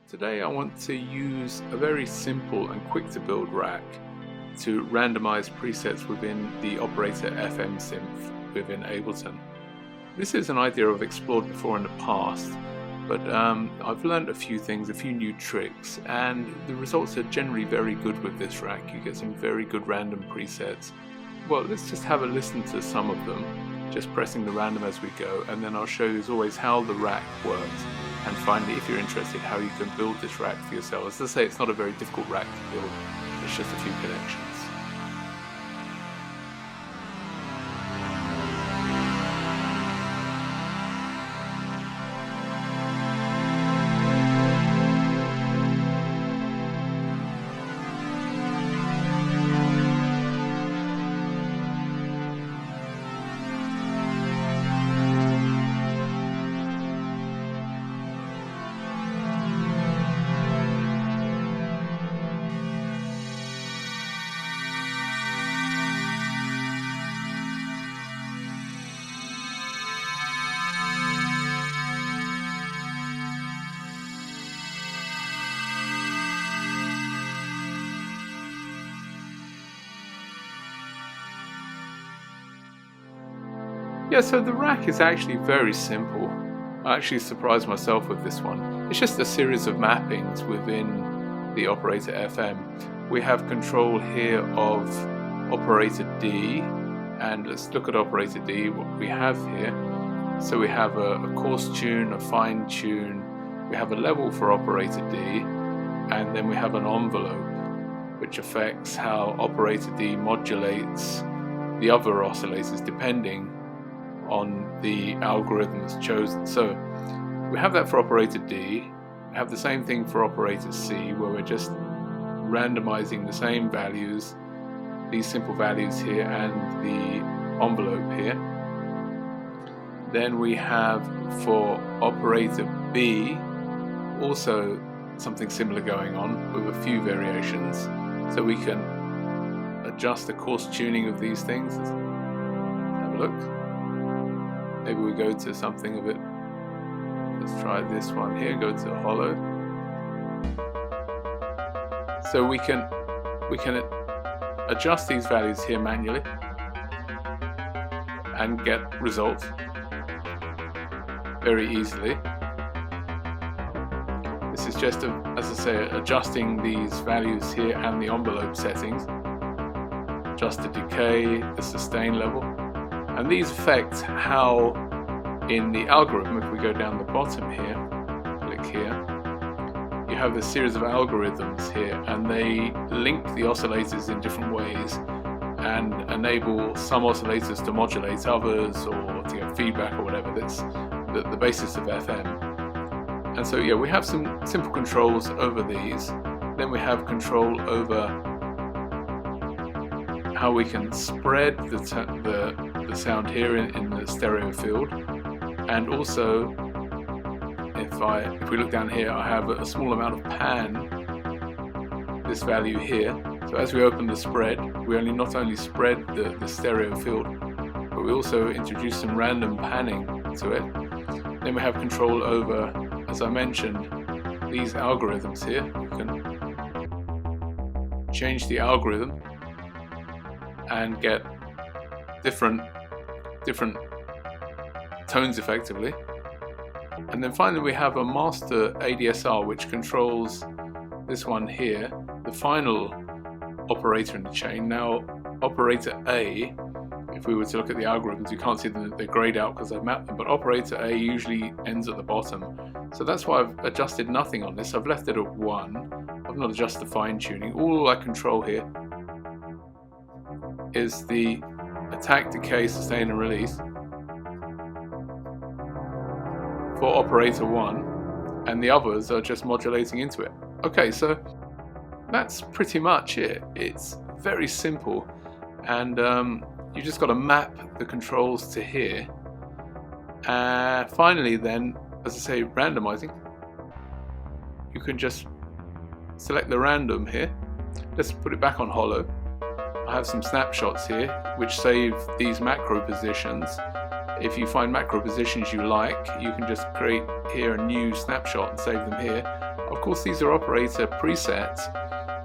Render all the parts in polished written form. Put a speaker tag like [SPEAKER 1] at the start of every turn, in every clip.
[SPEAKER 1] Today I want to use a very simple and quick to build rack to randomize presets within the operator FM synth within Ableton. This is an idea I've explored before in the past, but I've learned a few things, a few new tricks, and the results are generally very good with this rack. You get some very good random presets. Well, let's just have a listen to some of them, just pressing the random as we go, and then I'll show you as always how the rack works. And finally, if you're interested, how you can build this rack for yourself. As I say, it's not a very difficult rack to build, it's just a few connections. Yeah, so the rack is actually very simple. I actually surprised myself with this one. It's just a series of mappings within the operator FM. We have control here of operator D, and let's look at operator D, what we have here. So we have a coarse tune, a fine tune, we have a level for operator D, and then we have an envelope, which affects how operator D modulates the other oscillators depending on the algorithm that's chosen. So we have that for operator D. We have the same thing for operator C, where we're just randomizing the same values, these simple values here and the envelope here. Then we have for operator B also something similar going on with a few variations. So we can adjust the coarse tuning of these things. Let's have a look. Maybe we go to something a bit, let's try this one here, go to hollow. So we can adjust these values here manually and get results very easily. This is just, as I say, adjusting these values here and the envelope settings. Adjust the decay, the sustain level. And these affect how in the algorithm, if we go down the bottom here, click here, you have this series of algorithms here, and they link the oscillators in different ways and enable some oscillators to modulate others or to get feedback or whatever. That's the basis of FM. And so yeah, we have some simple controls over these. Then we have control over how we can spread the sound here in the stereo field, and also if we look down here, I have a small amount of pan, this value here. So as we open the spread, we not only spread the stereo field, but we also introduce some random panning to it. Then we have control over, as I mentioned, these algorithms here. You can change the algorithm and get different tones effectively. And then finally we have a master ADSR, which controls this one here, the final operator in the chain. Now operator A, if we were to look at the algorithms, you can't see the grayed out because I've mapped them, but operator A usually ends at the bottom. So that's why I've adjusted nothing on this. I've left it at 1. I've not adjusted the fine tuning. All I control here is the attack, decay, sustain and release for operator 1, and the others are just modulating into it. Okay, so that's pretty much it. It's very simple, and you just got to map the controls to here. Finally then, as I say, randomizing, you can just select the random here. Let's put it back on hollow. I have some snapshots here which save these macro positions. If you find macro positions you like, you can just create here a new snapshot and save them here. Of course, these are operator presets,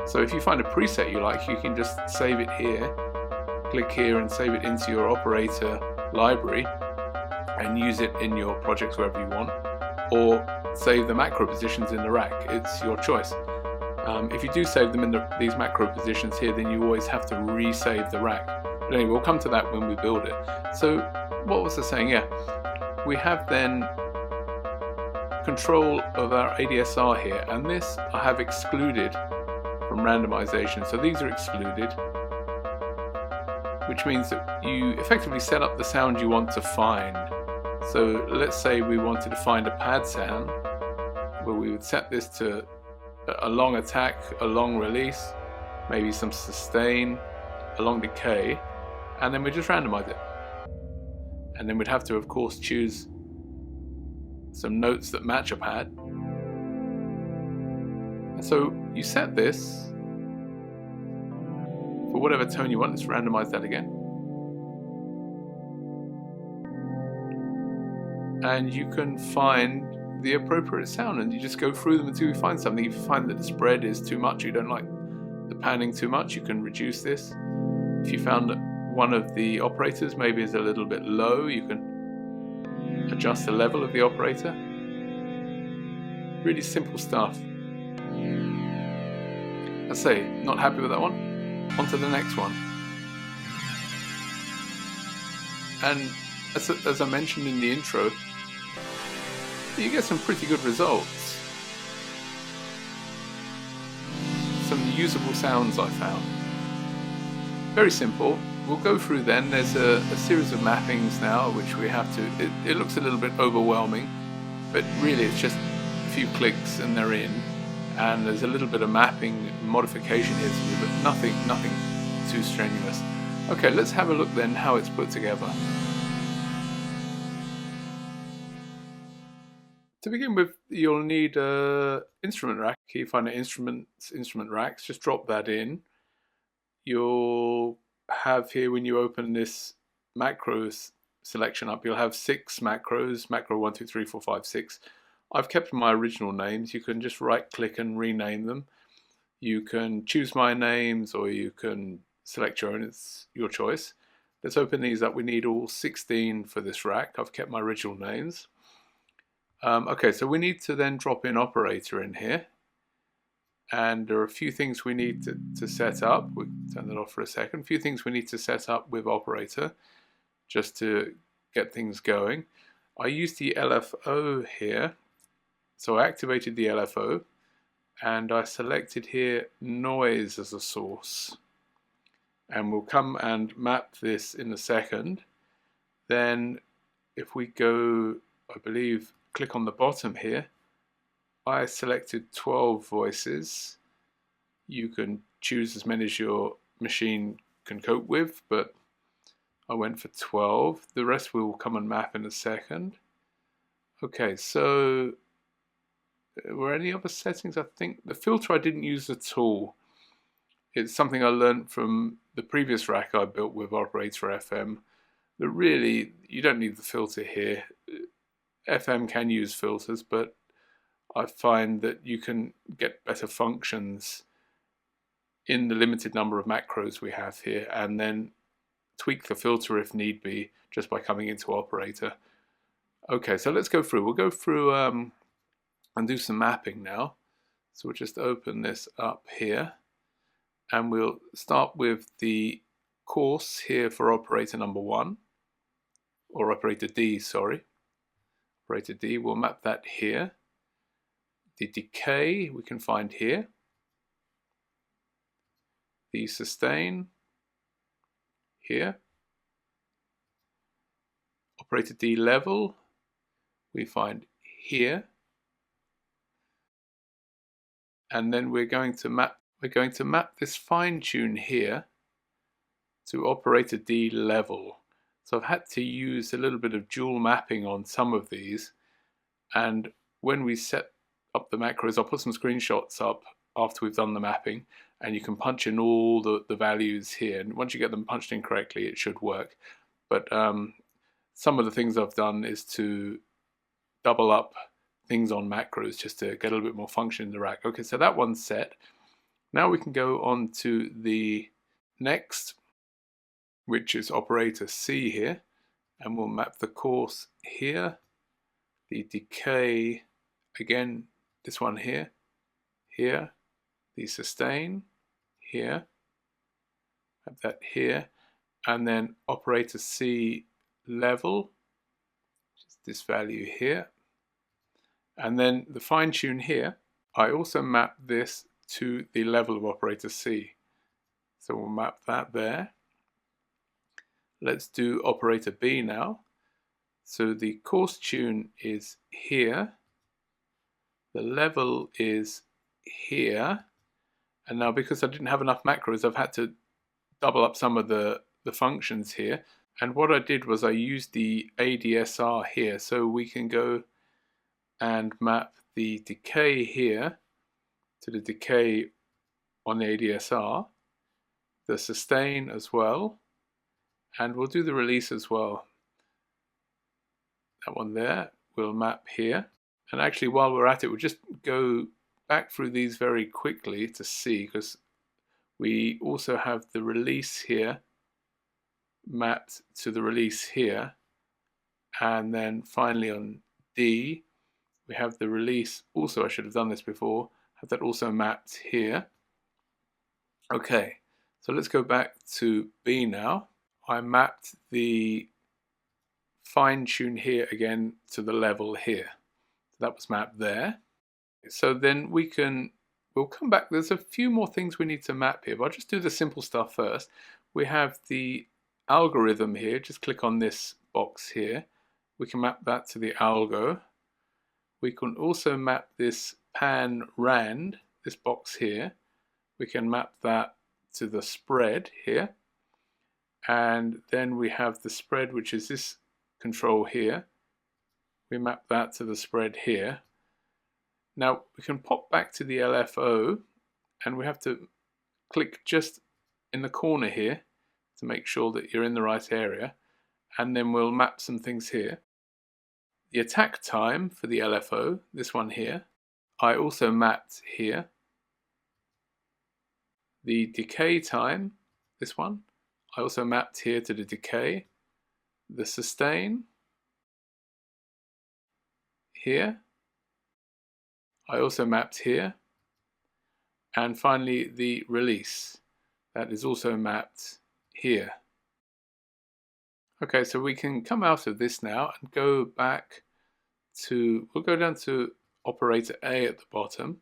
[SPEAKER 1] so if you find a preset you like, you can just save it here, click here and save it into your operator library and use it in your projects wherever you want, or save the macro positions in the rack. It's your choice. If you do save them in these macro positions here, then you always have to resave the rack. But anyway, we'll come to that when we build it. So what was I saying? Yeah, we have then control of our ADSR here, and this I have excluded from randomization. So these are excluded, which means that you effectively set up the sound you want to find. So let's say we wanted to find a pad sound, where we would set this to a long attack, a long release, maybe some sustain, a long decay, and then we just randomize it. And then we'd have to, of course, choose some notes that match a pad. And so you set this for whatever tone you want. Let's randomize that again. And you can find the appropriate sound, and you just go through them until you find something. If you find that the spread is too much, you don't like the panning too much, you can reduce this. If you found that one of the operators maybe is a little bit low, you can adjust the level of the operator. Really simple stuff. I say, not happy with that one? On to the next one. And as I mentioned in the intro, you get some pretty good results. Some usable sounds I found. Very simple. We'll go through then. There's a series of mappings now which we have to, it looks a little bit overwhelming, but really it's just a few clicks and they're in. And there's a little bit of mapping modification here to do, but nothing too strenuous. Okay, let's have a look then how it's put together. To begin with, you'll need an instrument rack. You find an instrument racks, just drop that in. You'll have here, when you open this macros selection up, you'll have 6 macros, macro 1, 2, 3, 4, 5, 6. I've kept my original names. You can just right click and rename them. You can choose my names, or you can select your own, it's your choice. Let's open these up. We need all 16 for this rack. I've kept my original names. Okay, so we need to then drop in operator in here, and there are a few things we need to set up. We'll turn that off for a second. A few things we need to set up with operator just to get things going. I used the LFO here, so I activated the LFO and I selected here noise as a source, and we'll come and map this in a second. Then if we go, I believe, click on the bottom here, I selected 12 voices. You can choose as many as your machine can cope with, but I went for 12. The rest we will come and map in a second. Okay, so were any other settings? I think the filter I didn't use at all. It's something I learned from the previous rack I built with Operator FM, that really you don't need the filter here. FM can use filters, but I find that you can get better functions in the limited number of macros we have here, and then tweak the filter if need be, just by coming into operator. Okay, so let's go through. We'll go through and do some mapping now. So we'll just open this up here, and we'll start with the course here for operator number 1, or operator D, sorry. Operator D, we'll map that here. The decay we can find here. The sustain here. Operator D level we find here. And then we're going to map this fine tune here to operator D level. So I've had to use a little bit of dual mapping on some of these, and when we set up the macros, I'll put some screenshots up after we've done the mapping, and you can punch in all the values here, and once you get them punched in correctly it should work. But some of the things I've done is to double up things on macros just to get a little bit more function in the rack. Okay, so that one's set. Now we can go on to the next, which is operator C here, and we'll map the course here, the decay, again, this one here, here, the sustain, here, have that here, and then operator C level, which is this value here, and then the fine tune here, I also map this to the level of operator C. So we'll map that there. Let's do operator B now. So the course tune is here, the level is here, and now because I didn't have enough macros, I've had to double up some of the functions here. And what I did was I used the ADSR here, so we can go and map the decay here to the decay on the ADSR, the sustain as well, and we'll do the release as well. That one there we'll map here. And actually, while we're at it, we'll just go back through these very quickly to see, because we also have the release here mapped to the release here, and then finally on D we have the release also. I should have done this before, have that also mapped here. Okay, so let's go back to B now. I mapped the fine tune here again to the level here. So that was mapped there. So then we'll come back. There's a few more things we need to map here, but I'll just do the simple stuff first. We have the algorithm here. Just click on this box here. We can map that to the algo. We can also map this pan rand, this box here. We can map that to the spread here. And then we have the spread, which is this control here. We map that to the spread here. Now we can pop back to the LFO, and we have to click just in the corner here to make sure that you're in the right area, and then we'll map some things here. The attack time for the LFO, this one here, I also mapped here. The decay time, this one, I also mapped here to the decay. The sustain here, I also mapped here. And finally the release, that is also mapped here. Okay, so we can come out of this now and go back to, we'll go down to operator A at the bottom,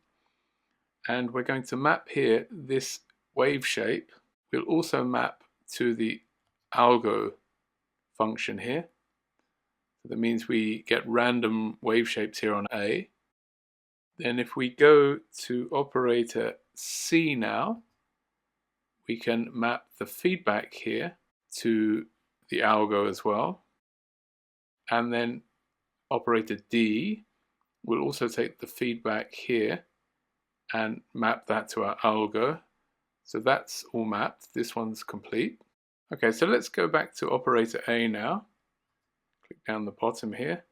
[SPEAKER 1] and we're going to map here this wave shape. We'll also map to the algo function here. So that means we get random wave shapes here on A. Then if we go to operator C now, we can map the feedback here to the algo as well. And then operator D will also take the feedback here and map that to our algo. So that's all mapped. This one's complete. Okay, so let's go back to operator A now. Click down the bottom here,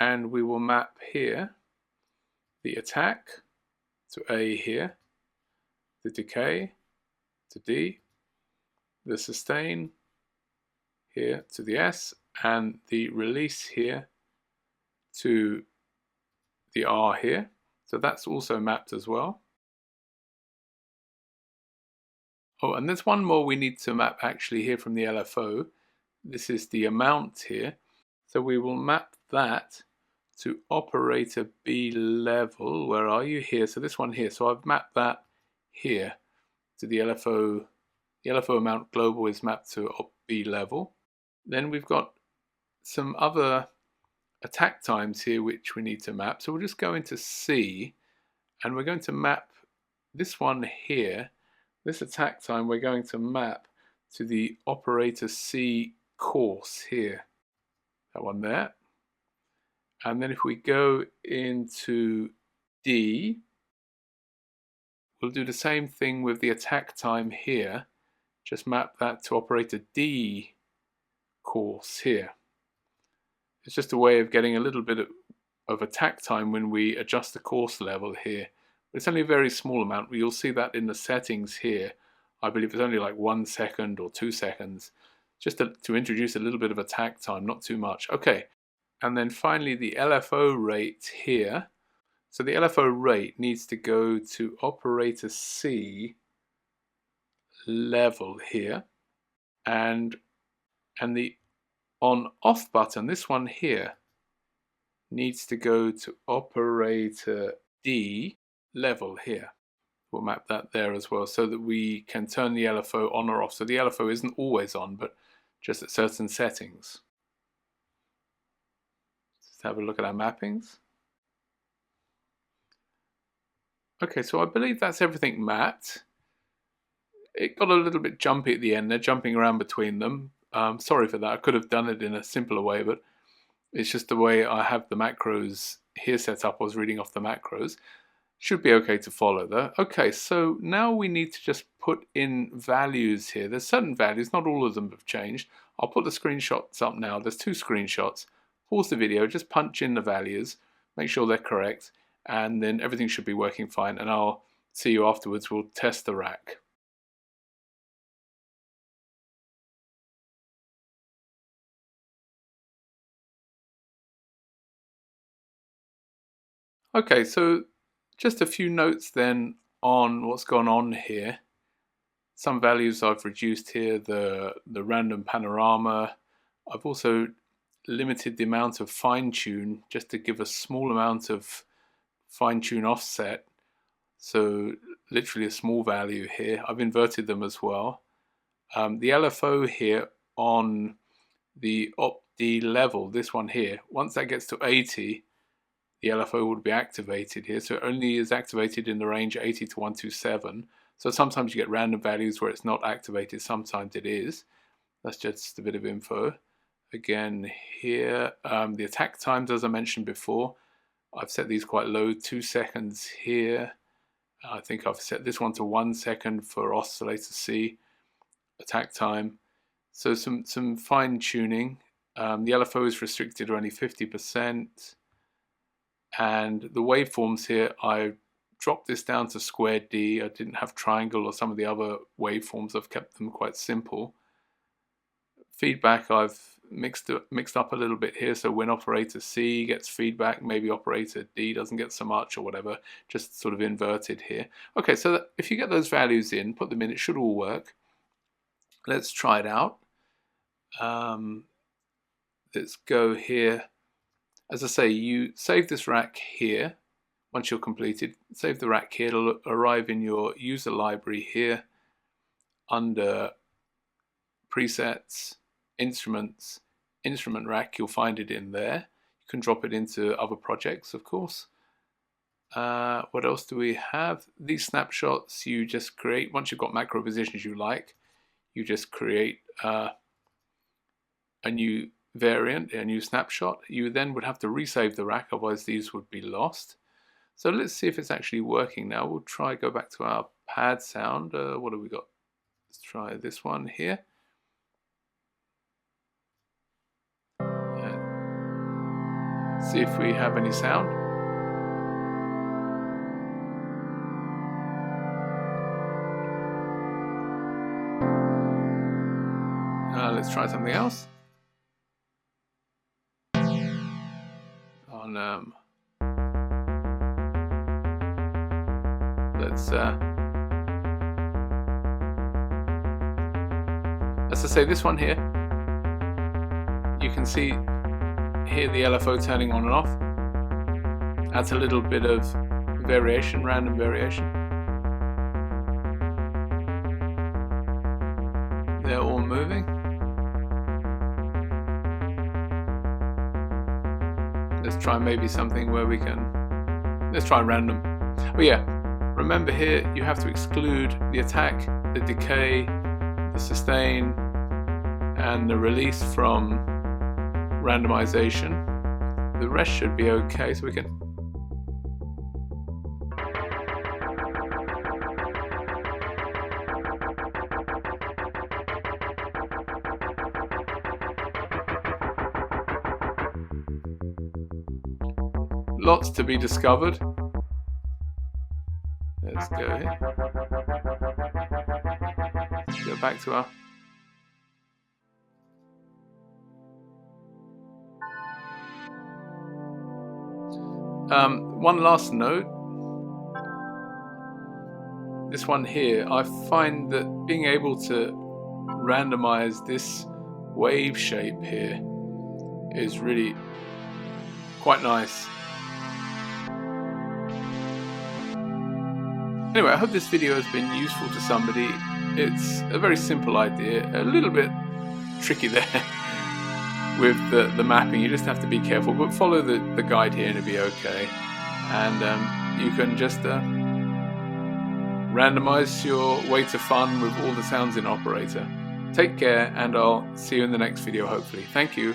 [SPEAKER 1] and we will map here the attack to A here, the decay to D, the sustain here to the S, and the release here to the R here. So that's also mapped as well. Oh, and there's one more we need to map actually here from the LFO. This is the amount here. So we will map that to operator B level. Where are you? Here. So this one here. So I've mapped that here to the LFO. The LFO amount global is mapped to op B level. Then we've got some other attack times here which we need to map. So we'll just go into C, and we're going to map this one here. This attack time we're going to map to the operator C course here. That one there. And then if we go into D, we'll do the same thing with the attack time here. Just map that to operator D course here. It's just a way of getting a little bit of attack time when we adjust the coarse level here. It's only a very small amount. You'll see that in the settings here. I believe it's only like 1 second or 2 seconds, just to introduce a little bit of attack time, not too much. Okay, and then finally the LFO rate here. So the LFO rate needs to go to operator C level here, and the on off button, this one here, needs to go to operator D level here. We'll map that there as well so that we can turn the LFO on or off. So the LFO isn't always on, but just at certain settings. Let's have a look at our mappings. Okay, so I believe that's everything mapped. It got a little bit jumpy at the end. They're jumping around between them. Sorry for that. I could have done it in a simpler way, but it's just the way I have the macros here set up. I was reading off the macros. Should be okay to follow though. Okay, so now we need to just put in values here. There's certain values, not all of them have changed. I'll put the screenshots up now. There's 2 screenshots. Pause the video, just punch in the values, make sure they're correct, and then everything should be working fine, and I'll see you afterwards. We'll test the rack. Okay, so just a few notes then on what's gone on here. Some values I've reduced here, the random panorama. I've also limited the amount of fine-tune just to give a small amount of fine-tune offset. So literally a small value here. I've inverted them as well. The LFO here on the op-D level, this one here, once that gets to 80, the LFO would be activated here. So it only is activated in the range 80 to 127. So sometimes you get random values where it's not activated, sometimes it is. That's just a bit of info. Again here, the attack times, as I mentioned before, I've set these quite low, 2 seconds here. I think I've set this one to 1 second for oscillator C attack time. So some fine tuning. The LFO is restricted to only 50%. And the waveforms here, I dropped this down to square D. I didn't have triangle or some of the other waveforms. I've kept them quite simple. Feedback I've mixed up a little bit here. So when operator C gets feedback, maybe operator D doesn't get so much or whatever. Just sort of inverted here. Okay, so if you get those values in, put them in, it should all work. Let's try it out. Let's go here. As I say, you save this rack here. Once you're completed, save the rack here. It'll arrive in your user library here under presets, instruments, instrument rack. You'll find it in there. You can drop it into other projects, of course. What else do we have? These snapshots you just create. Once you've got macro positions you like, you just create a new variant, a new snapshot. You then would have to resave the rack, otherwise these would be lost. So let's see if it's actually working now. We'll try go back to our pad sound. What have we got? Let's try this one here. See if we have any sound. Let's try something else. Let's as I say, this one here, you can see here the LFO turning on and off. Adds a little bit of variation, random variation. They're all moving. Let's try maybe something where we can, let's try random. Oh yeah, remember here you have to exclude the attack, the decay, the sustain, and the release from randomization. The rest should be okay, so we can lots to be discovered. Let's go here. Go back to our one last note. This one here, I find that being able to randomize this wave shape here is really quite nice. Anyway, I hope this video has been useful to somebody. It's a very simple idea, a little bit tricky there with the mapping. You just have to be careful, but follow the guide here and it'll be okay. And you can just randomize your way to fun with all the sounds in Operator. Take care, and I'll see you in the next video, hopefully. Thank you.